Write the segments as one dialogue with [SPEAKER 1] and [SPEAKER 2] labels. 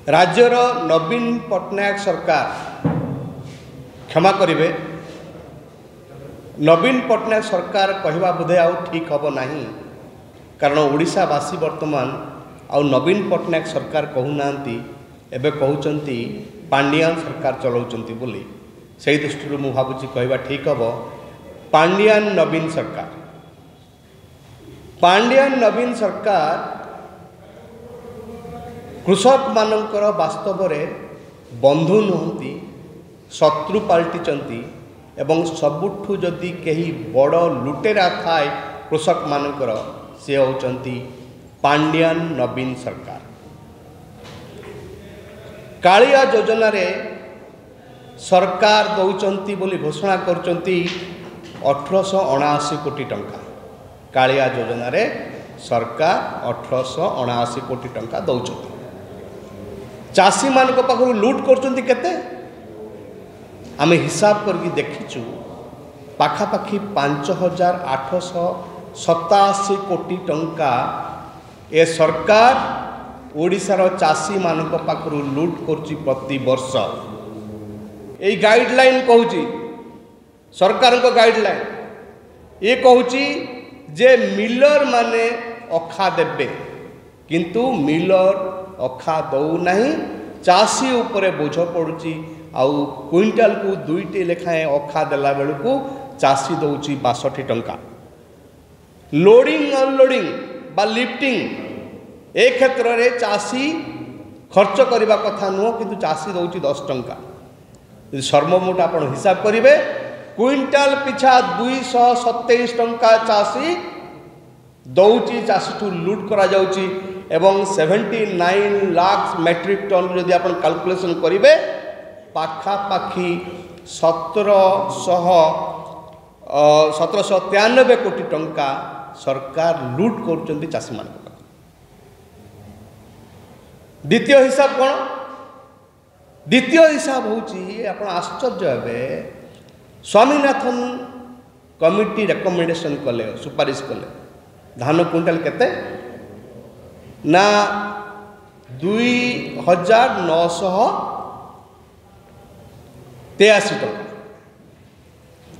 [SPEAKER 1] राज्यर नवीन पट्टनायक सरकार क्षमा करेंगे नवीन पट्टनायक सरकार कहवा बोधे आउ ठीक हम ना कारण ओडिशावासी वर्तमान आउ नवीन पट्टनायक सरकार कहूना एबे कहउचंती पांडियान सरकार चलाउचंती बोली से दृष्टि मु भावुची कहवा ठीक हम पांडियान नवीन सरकार पांडियान नवीन सरकार कृषक मानकर वास्तव में बंधु नुहति शत्रु पलटिचंती एवं सबुठु जदि कहीं बड़ लुटेरा थाए कृषक मानकर से होचंती पांडियान नवीन सरकार। कालिया योजना रे सरकार दौचंती बोली घोषणा करचंती 1879 कोटी टंका। कालिया योजना रे सरकार 1879 कोटी टंका दौचंती। चाषी मान पाखु लुट करचंती केते आमे हिसाब करके देखिचु पाखापाखि 5887 कोटी टंका ए सरकार ओडिशार चाषी मान पाखु लुट करची प्रति वर्ष। यही गाइडलाइन कहूची सरकार को गाइडलाइन ये कहूची जे मिलर माने अखा देबे किंतु मिलर अखा दौ नहीं चाषी उपरे बोझ पड़ुची आउ क्विंटाल को 2टी लेखाएं अखा देला बेलू को चाषी दौची 62 टंका। लोडिंग अनलोडिंग बा लिफ्टिंग ए क्षेत्र रे चाषी खर्च करने कथा नुह किंतु चाषी दौची 10 टंका। सर्वमोट आप हिसाब करेंगे क्विंटाल पिछा 227 टंका चाषी दौची चाषी ठू लुट करा जाउची एवं 79 लाख मेट्रिक टन जदि आप कैलकुलेशन करेंगे पाखापाखि 1793 कोटी टंका सरकार लुट कर चाषी मान। द्वितीय हिसाब कौन द्वितीय हिसाब होची आप आश्चर्य हे स्वामीनाथन कमिटी रेकमेंडेशन कले सुपारिश कले धान क्विंटाल केते ना 2983 टंका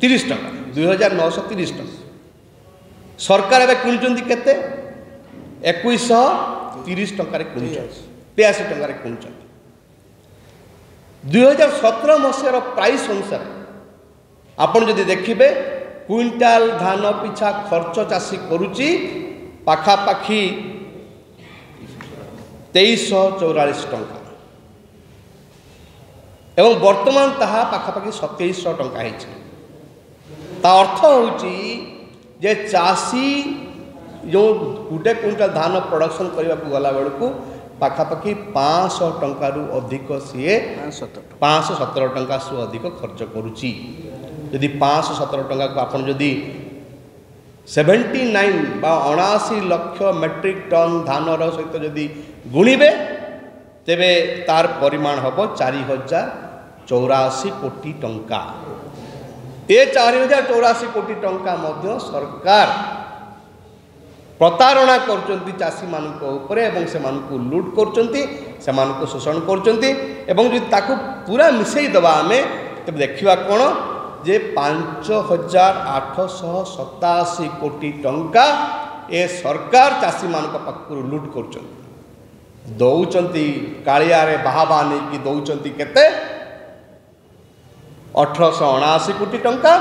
[SPEAKER 1] 30 टंका 2930 टंका सरकार एवं किणुचंती केते 2130 टंका 83 टंका किणुचंती। 2017 मसीहार प्राइस अनुसार आपन जदि देखिबे क्विंटाल धान पिछा खर्च चाषी करुची पाखापाखि 2344 टंका एवं वर्तमान ताहा पाखापाखि 2700 टंका है। ता अर्थ होची जे चाषी जो गोटे क्विंटाल धान प्रोडक्शन करने को गला बेलू पाखापाखि 500 टंका रु अधिक सी 517 टंका सु अधिक खर्च करुची। यदि 517 टंका को आपन जदि 79 बा 79 लक्ष मेट्रिक टन धान सहित जदि गुणिबे तेबे तार परिमाण हम 4084 कोटी टंका। ये 4084 कोटी टंका मध्य सरकार प्रतारणा करचंती चाषी मान उपरे एवं से मानकु लुट करचंती से मानकु शोषण करचंती एवं जो ताकु पूरा मिसई दबा आमे तब देखिबा कोन जे 5887 कोटी टंका ए सरकार चाषी मान पाखु लुट करचंती दौचंती कालिया रे बाहाबानी की दौचंती केते 1879 कोटी टंका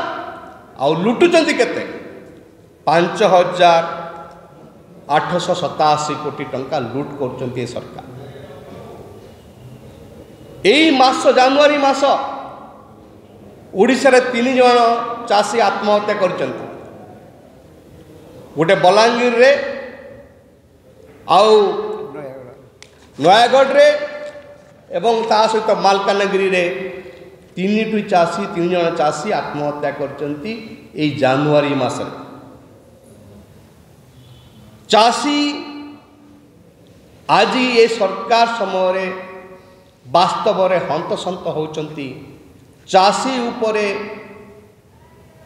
[SPEAKER 1] आउ लुटुचंती केते 5887 कोटी टंका लुट करचंती सरकार। एई मास जनवरी मास ओडिशा रे 3 जन चाषी आत्महत्या करचंती गोटे बलांगीर रे आउ नयागढ़ रे एवं ता सहित मालकानगिरी रे 3 जन चाषी आत्महत्या करचंती एई जनवरी मास। चाषी आज ये सरकार समय वास्तव में हंतसंत होचंती चाषी उपरे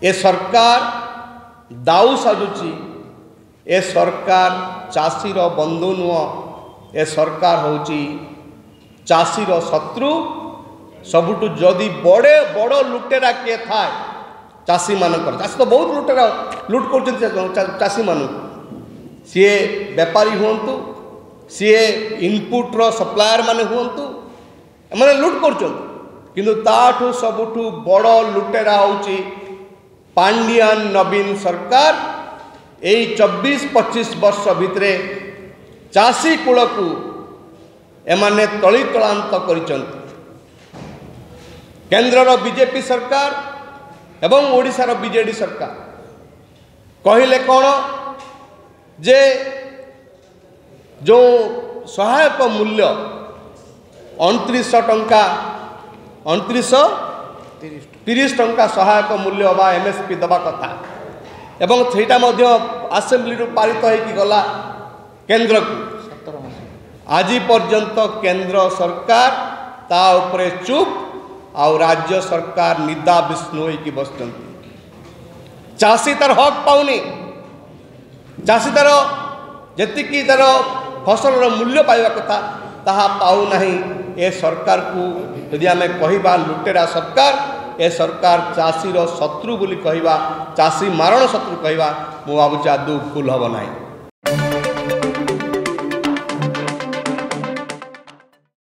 [SPEAKER 1] ए सरकार दाऊ साजुची ए सरकार चाषीर बंधु नुह ए सरकार होची चाषीर शत्रु सबुठु जदि बड़े बड़ लुटेरा किए थाए चाषी मानकर चाषी तो बहुत लुटेरा लुट कर चाषी मान सी बेपारी हूँ सी इनपुट्र सप्लायर माने हूँ मैंने लुट कर सबुठु बड़ लुटेरा होची पांडियान नवीन सरकार यही 24-25 वर्ष भितर चाषी कूल को एमाने तली तलांत कर केंद्र बीजेपी सरकार एवं ओडिशार बीजेडी सरकार कहले कौन जे जो सहायक मूल्य 2900 टंका 2930 टंका सहायक मूल्य बा एमएसपी दबा कथा एवं सेटा मध्य असेंबली पारित होगी गला केंद्र को आज पर्यंत केंद्र सरकार ता उपरे चुप आउ राज्य सरकार निदा विष्णु होगी बस चाषी तार हक पाउनी चाषी तार जी तार फसल मूल्य पाइबा कथा ताहा पाऊ नहीं ए सरकार को यदि आम कहवा लुटेरा सरकार ए सरकार चाषीर शत्रु बोली कहवा चाषी मारण शत्रु कहवा मु भावुँ आदौ भूल हम ना।